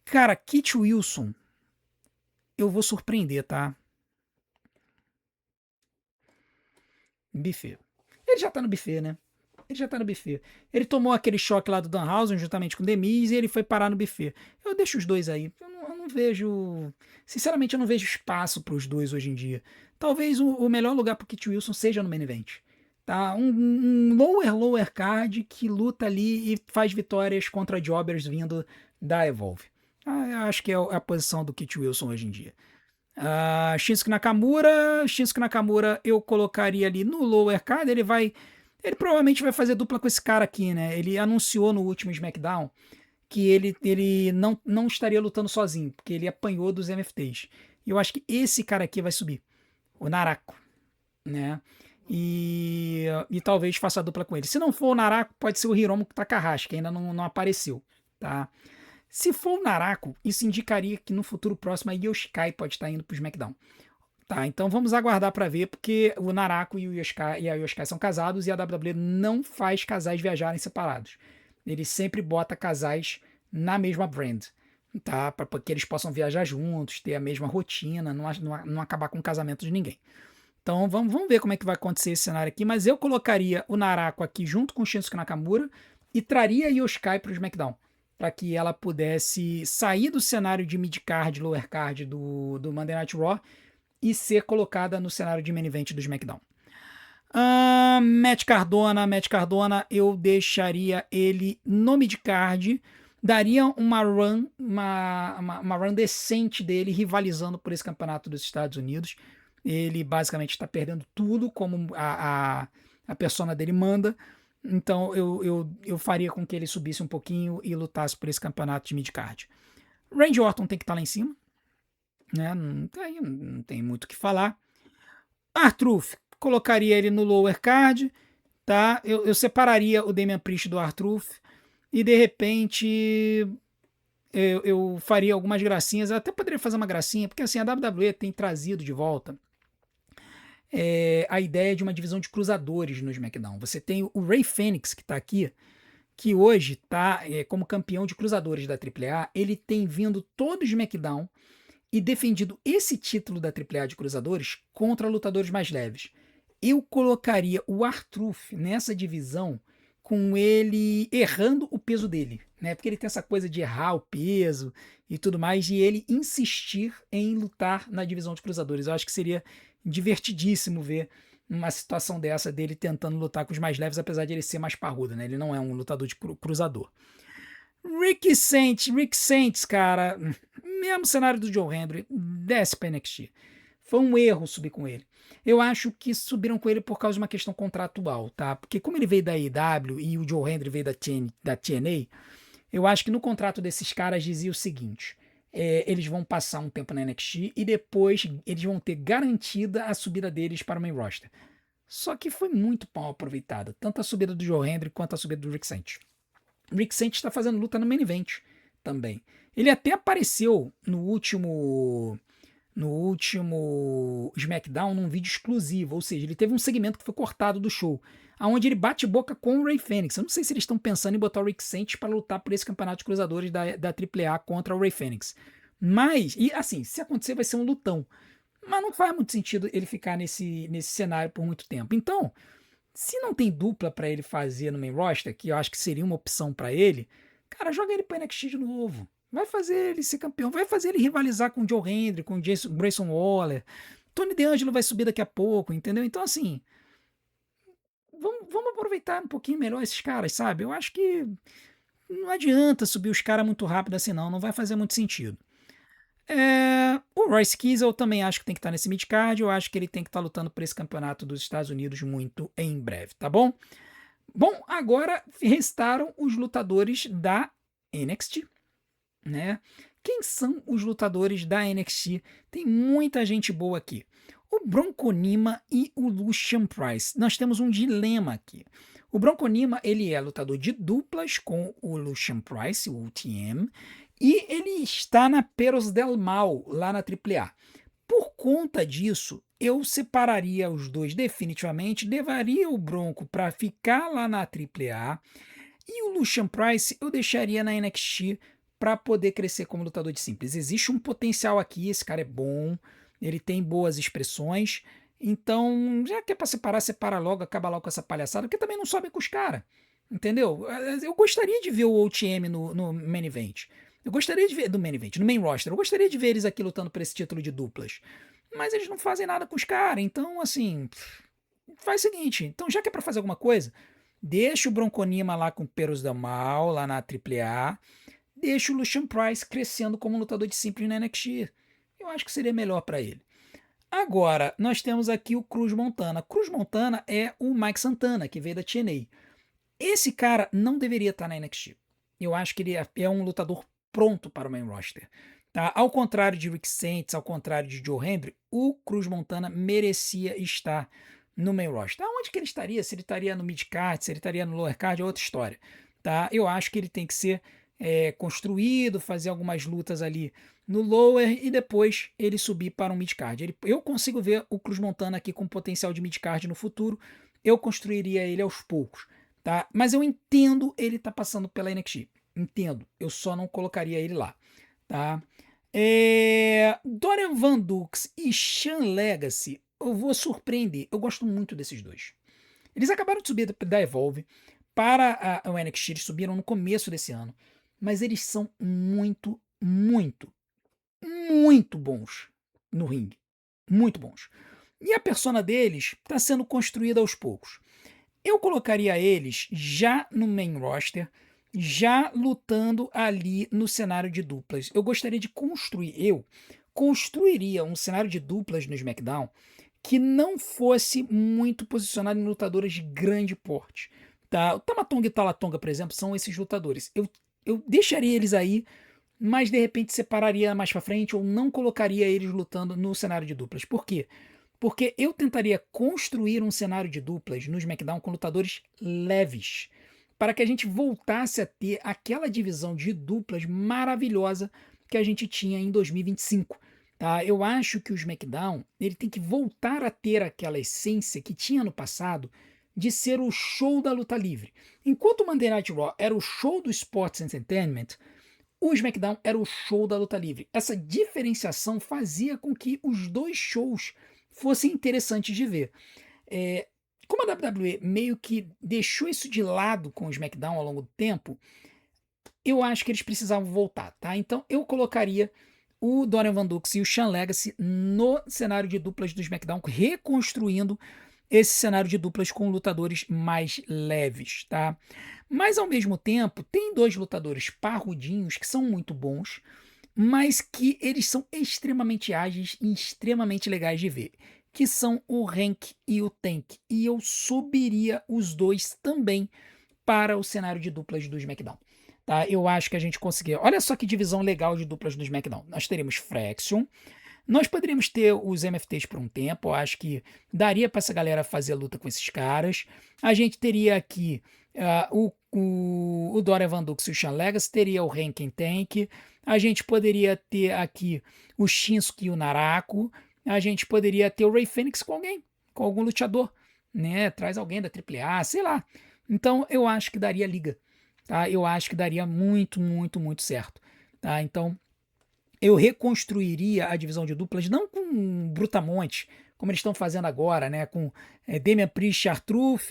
Cara, Kit Wilson, eu vou surpreender, tá? Buffet. Ele já tá no buffet, né? Ele já tá no buffet. Ele tomou aquele choque lá do Danhausen, juntamente com o Demis, e ele foi parar no buffet. Eu deixo os dois aí. Eu não vejo. Sinceramente, eu não vejo espaço para os dois hoje em dia. Talvez o melhor lugar pro Kit Wilson seja no main event. Tá? Um lower card que luta ali e faz vitórias contra jobbers vindo da Evolve. Eu acho que é a posição do Kit Wilson hoje em dia. Shinsuke Nakamura eu colocaria ali no lower card, ele provavelmente vai fazer dupla com esse cara aqui, né? Ele anunciou no último SmackDown que ele não estaria lutando sozinho, porque ele apanhou dos MFTs. E eu acho que esse cara aqui vai subir, o Narako, né? E talvez faça a dupla com ele. Se não for o Narako, pode ser o Hiromu Takahashi, que ainda não apareceu, tá? Se for o Narako, isso indicaria que no futuro próximo a Yoshikai pode estar indo para o SmackDown. Tá, então vamos aguardar para ver, porque o Narako e a Yoshikai são casados e a WWE não faz casais viajarem separados. Ele sempre bota casais na mesma brand, tá? Para que eles possam viajar juntos, ter a mesma rotina, não acabar com o casamento de ninguém. Então vamos ver como é que vai acontecer esse cenário aqui, mas eu colocaria o Narako aqui junto com o Shinsuke Nakamura e traria a Yoshikai para o SmackDown, para que ela pudesse sair do cenário de mid-card, lower card do Monday Night Raw e ser colocada no cenário de main event do SmackDown. Matt Cardona, eu deixaria ele no mid-card, daria uma run decente dele, rivalizando por esse campeonato dos Estados Unidos. Ele basicamente está perdendo tudo, como a persona dele manda. Então eu faria com que ele subisse um pouquinho e lutasse por esse campeonato de mid-card. Randy Orton tem que estar lá em cima, né? Não tem muito o que falar. R-Truth, colocaria ele no lower card, tá? Eu separaria o Damian Priest do R-Truth e de repente eu faria algumas gracinhas. Eu até poderia fazer uma gracinha, porque assim a WWE tem trazido de volta a ideia de uma divisão de cruzadores no SmackDown. Você tem o Rey Fenix, que está aqui, que hoje está como campeão de cruzadores da AAA. Ele tem vindo todo o SmackDown e defendido esse título da AAA de cruzadores contra lutadores mais leves. Eu colocaria o R-Truth nessa divisão com ele errando o peso dele, né? Porque ele tem essa coisa de errar o peso e tudo mais, e ele insistir em lutar na divisão de cruzadores. Eu acho que seria divertidíssimo ver uma situação dessa dele tentando lutar com os mais leves, apesar de ele ser mais parrudo, né? Ele não é um lutador de cruzador. Rick Saints, cara, mesmo cenário do Joe Hendry, desce pra NXT. Foi um erro subir com ele. Eu acho que subiram com ele por causa de uma questão contratual, tá? Porque como ele veio da AEW e o Joe Hendry veio da TNA, eu acho que no contrato desses caras dizia o seguinte: eles vão passar um tempo na NXT e depois eles vão ter garantida a subida deles para o main roster. Só que foi muito mal aproveitada, tanto a subida do Joe Hendry quanto a subida do Rick Saints. Rick Saints está fazendo luta no main event também. Ele até apareceu no último SmackDown num vídeo exclusivo, ou seja, ele teve um segmento que foi cortado do show, aonde ele bate boca com o Rey Fenix. Eu não sei se eles estão pensando em botar o Rick Saints para lutar por esse campeonato de cruzadores da AAA contra o Rey Fenix. Mas, e assim, se acontecer vai ser um lutão, mas não faz muito sentido ele ficar nesse cenário por muito tempo. Então, se não tem dupla pra ele fazer no main roster, que eu acho que seria uma opção pra ele, cara, joga ele pra NXT de novo. Vai fazer ele ser campeão, vai fazer ele rivalizar com o Joe Hendry, com o Grayson Waller. Tony DeAngelo vai subir daqui a pouco, entendeu? Então, assim, vamos aproveitar um pouquinho melhor esses caras, sabe? Eu acho que não adianta subir os caras muito rápido assim, não vai fazer muito sentido. O Royce Kiesel eu também acho que tem que estar nesse midcard, eu acho que ele tem que estar lutando por esse campeonato dos Estados Unidos muito em breve, tá bom? Bom, agora restaram os lutadores da NXT, né? Quem são os lutadores da NXT? Tem muita gente boa aqui. O Bronco Nima e o Lucian Price. Nós temos um dilema aqui. O Bronco Nima, ele é lutador de duplas com o Lucian Price, o UTM, e ele está na Perros del Mal, lá na AAA. Por conta disso, eu separaria os dois definitivamente, levaria o Bronco para ficar lá na AAA e o Lucian Price eu deixaria na NXT para poder crescer como lutador de simples. Existe um potencial aqui, esse cara é bom, ele tem boas expressões, então já que é para separar, separa logo, acaba logo com essa palhaçada, porque também não sobe com os caras, entendeu? Eu gostaria de ver o OTM no main event. Eu gostaria de ver do main event, no main roster. Eu gostaria de ver eles aqui lutando por esse título de duplas. Mas eles não fazem nada com os caras. Então, assim, faz o seguinte. Então, já que é pra fazer alguma coisa, deixa o Bronconima lá com o Perus da Mal, lá na AAA. Deixa o Lucian Price crescendo como lutador de simples na NXT. Eu acho que seria melhor pra ele. Agora, nós temos aqui o Cruz Montana. Cruz Montana é o Mike Santana, que veio da TNA. Esse cara não deveria estar na NXT. Eu acho que ele é um lutador pronto para o main roster. Tá? Ao contrário de Rick Saints, ao contrário de Joe Hendry, o Cruz Montana merecia estar no main roster. Aonde que ele estaria? Se ele estaria no mid-card, se ele estaria no lower card, é outra história. Tá? Eu acho que ele tem que ser construído, fazer algumas lutas ali no lower e depois ele subir para um mid-card. Eu consigo ver o Cruz Montana aqui com potencial de mid-card no futuro. Eu construiria ele aos poucos. Tá? Mas eu entendo ele tá passando pela NXT. Entendo. Eu só não colocaria ele lá. Tá? Dorian Van Dux e Sean Legacy, eu vou surpreender. Eu gosto muito desses dois. Eles acabaram de subir da Evolve para o NXT. Eles subiram no começo desse ano. Mas eles são muito, muito, muito bons no ringue. Muito bons. E a persona deles está sendo construída aos poucos. Eu colocaria eles já no main roster, já lutando ali no cenário de duplas. Eu gostaria de construiria um cenário de duplas no SmackDown que não fosse muito posicionado em lutadores de grande porte. Tá? O Tamatonga e o Talatonga, por exemplo, são esses lutadores. Eu deixaria eles aí, mas de repente separaria mais pra frente ou não colocaria eles lutando no cenário de duplas. Por quê? Porque eu tentaria construir um cenário de duplas no SmackDown com lutadores leves, para que a gente voltasse a ter aquela divisão de duplas maravilhosa que a gente tinha em 2025. Tá? Eu acho que o SmackDown ele tem que voltar a ter aquela essência que tinha no passado de ser o show da luta livre. Enquanto o Monday Night Raw era o show do Sports Entertainment, o SmackDown era o show da luta livre. Essa diferenciação fazia com que os dois shows fossem interessantes de ver. Como a WWE meio que deixou isso de lado com o SmackDown ao longo do tempo, eu acho que eles precisavam voltar, tá? Então eu colocaria o Dorian Van Dux e o Sean Legacy no cenário de duplas do SmackDown, reconstruindo esse cenário de duplas com lutadores mais leves, tá? Mas ao mesmo tempo, tem dois lutadores parrudinhos que são muito bons, mas que eles são extremamente ágeis e extremamente legais de ver, que são o Hank e o Tank. E eu subiria os dois também para o cenário de duplas do SmackDown. Tá? Eu acho que a gente conseguiu. Olha só que divisão legal de duplas do SmackDown. Nós teremos Fraction. Nós poderíamos ter os MFTs por um tempo. Eu acho que daria para essa galera fazer luta com esses caras. A gente teria aqui o Dorian Van Dux e o Sean Legacy. Teria o Rankin Tank. A gente poderia ter aqui o Shinsuke e o Narako. A gente poderia ter o Rey Fênix com alguém, com algum lutador, né? Traz alguém da AAA, sei lá. Então eu acho que daria liga, tá? Eu acho que daria muito, muito, muito certo, tá? Então eu reconstruiria a divisão de duplas, não com Brutamonte, como eles estão fazendo agora, né? Com Damian Priest, Chartruth,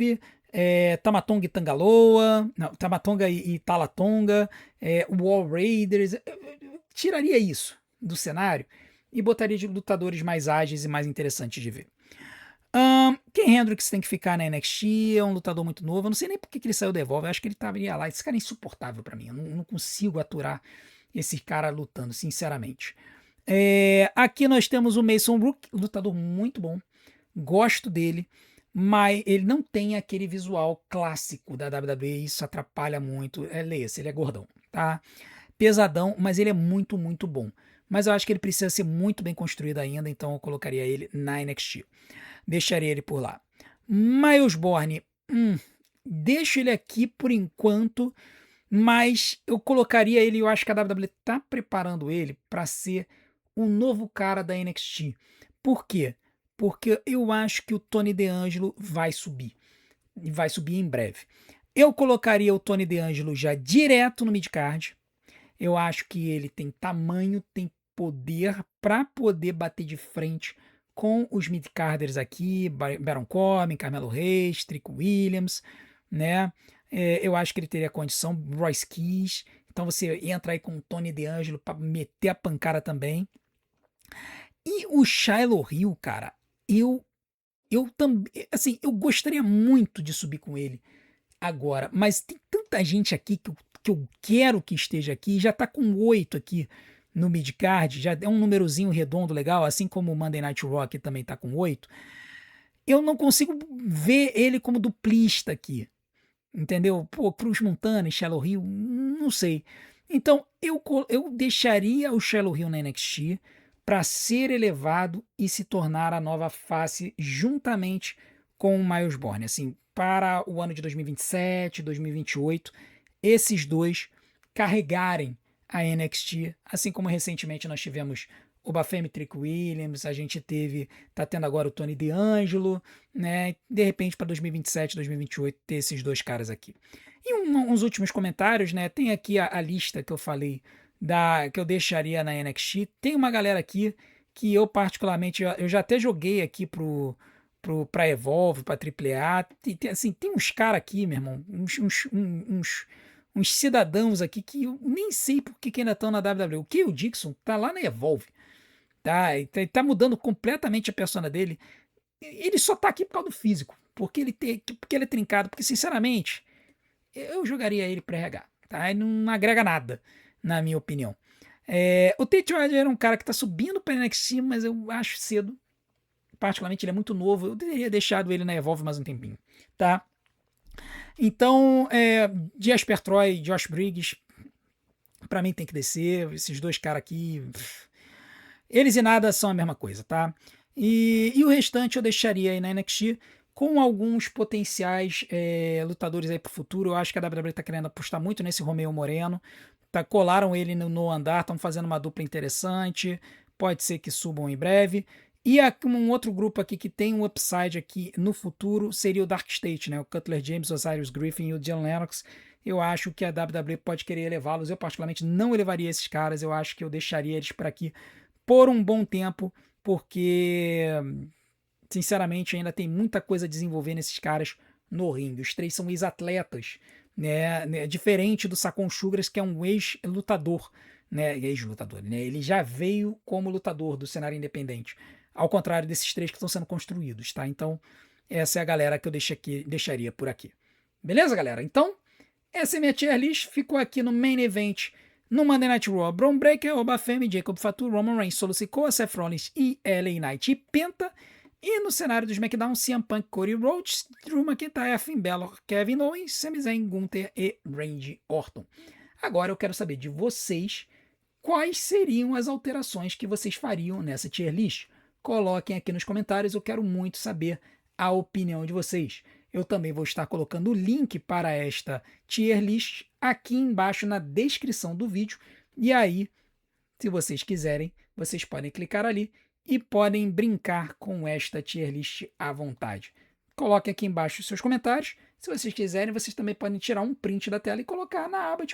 Tamatonga e Tangaloa, não, Tamatonga e Talatonga, War Raiders. Eu tiraria isso do cenário e botaria de lutadores mais ágeis e mais interessantes de ver. Ken Hendricks tem que ficar na NXT, é um lutador muito novo. Eu não sei nem por que ele saiu da Evolve. Eu acho que ele estaria lá. Esse cara é insuportável pra mim. Eu não consigo aturar esse cara lutando, sinceramente. Aqui nós temos o Mason Rook, lutador muito bom. Gosto dele, mas ele não tem aquele visual clássico da WWE. Isso atrapalha muito. Leia-se, ele é gordão, tá? Pesadão, mas ele é muito, muito bom. Mas eu acho que ele precisa ser muito bem construído ainda, então eu colocaria ele na NXT. Deixaria ele por lá. Miles Bourne, deixo ele aqui por enquanto, mas eu colocaria ele, eu acho que a WWE tá preparando ele para ser o novo cara da NXT. Por quê? Porque eu acho que o Tony DeAngelo vai subir. E vai subir em breve. Eu colocaria o Tony DeAngelo já direto no midcard. Eu acho que ele tem tamanho, tem poder para poder bater de frente com os midcarders aqui, Baron Corbin, Carmelo Reis, Trick Williams, né? Eu acho que ele teria condição, Royce Keys. Então você entra aí com o Tony DeAngelo para meter a pancada também. E o Shiloh Hill, cara, eu também, assim, eu gostaria muito de subir com ele agora, mas tem tanta gente aqui que eu quero que esteja aqui, já tá com 8 aqui no midcard, já é um númerozinho redondo legal, assim como o Monday Night Raw aqui também tá com 8. Eu não consigo ver ele como duplista aqui, entendeu? Pô, Cruz Montana e Shallow Hill, não sei. Então eu deixaria o Shallow Hill na NXT para ser elevado e se tornar a nova face juntamente com o Miles Bourne, assim, para o ano de 2027, 2028, esses dois carregarem a NXT, assim como recentemente nós tivemos o Bafemi Trick Williams, a gente tá tendo agora o Tony DeAngelo, né? De repente para 2027, 2028 ter esses dois caras aqui. E uns últimos comentários, né? Tem aqui a lista que eu falei que eu deixaria na NXT. Tem uma galera aqui que eu particularmente, eu já até joguei aqui pra Evolve, pra AAA. Tem uns caras aqui, meu irmão, uns cidadãos aqui que eu nem sei por que ainda estão na WWE. O Kyle Dixon tá lá na Evolve, tá? E tá mudando completamente a persona dele. Ele só tá aqui por causa do físico, porque ele é trincado, porque sinceramente, eu jogaria ele pra RH, tá? E não agrega nada, na minha opinião. O Tate Wilder era um cara que tá subindo pra NXT, mas eu acho cedo. Particularmente, ele é muito novo. Eu teria deixado ele na Evolve mais um tempinho, tá? Então, Jasper Troy, Josh Briggs, pra mim tem que descer. Esses dois caras aqui, eles e nada são a mesma coisa, tá? E o restante eu deixaria aí na NXT com alguns potenciais lutadores aí pro futuro. Eu acho que a WWE tá querendo apostar muito nesse Romeo Moreno. Colaram ele no andar, estão fazendo uma dupla interessante. Pode ser que subam em breve. E um outro grupo aqui que tem um upside aqui no futuro seria o Dark State, né? O Cutler James, o Osiris Griffin e o John Lennox. Eu acho que a WWE pode querer elevá-los. Eu, particularmente, não elevaria esses caras. Eu acho que eu deixaria eles por aqui por um bom tempo, porque, sinceramente, ainda tem muita coisa a desenvolver nesses caras no ringue. Os três são ex-atletas, né? Diferente do Sakon Sugras, que é um ex-lutador, né? Ex-lutador, né? Ele já veio como lutador do cenário independente. Ao contrário desses três que estão sendo construídos, tá? Então, essa é a galera que eu deixaria por aqui. Beleza, galera? Então, essa é a minha tier list. Ficou aqui no Main Event, no Monday Night Raw, Braun Breaker, Obafemi, Jacob Fatu, Roman Reigns, Solo Sikoa, Seth Rollins e LA Knight e Penta. E no cenário do SmackDown, CM Punk, Cody Rhodes, Drew McIntyre, Finn Balor, Kevin Owens, Sami Zayn, Gunther e Randy Orton. Agora eu quero saber de vocês quais seriam as alterações que vocês fariam nessa tier list. Coloquem aqui nos comentários, eu quero muito saber a opinião de vocês. Eu também vou estar colocando o link para esta tier list aqui embaixo na descrição do vídeo. E aí, se vocês quiserem, vocês podem clicar ali e podem brincar com esta tier list à vontade. Coloque aqui embaixo os seus comentários. Se vocês quiserem, vocês também podem tirar um print da tela e colocar na aba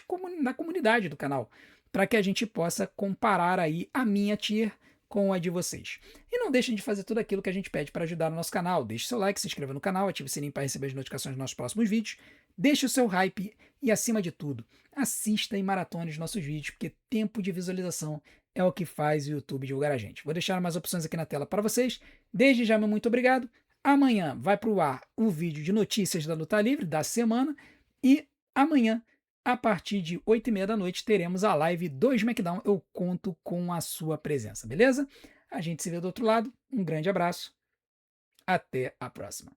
da comunidade do canal. para que a gente possa comparar aí a minha tier com a de vocês. E não deixem de fazer tudo aquilo que a gente pede para ajudar no nosso canal. Deixe seu like, se inscreva no canal, ative o sininho para receber as notificações dos nossos próximos vídeos. Deixe o seu hype e, acima de tudo, assista e maratone os nossos vídeos, porque tempo de visualização é o que faz o YouTube divulgar a gente. Vou deixar mais opções aqui na tela para vocês. Desde já, meu muito obrigado. Amanhã vai para o ar o vídeo de notícias da luta livre da semana. E amanhã, a partir de 8h30 da noite, teremos a live do SmackDown. Eu conto com a sua presença, beleza? A gente se vê do outro lado. Um grande abraço. Até a próxima.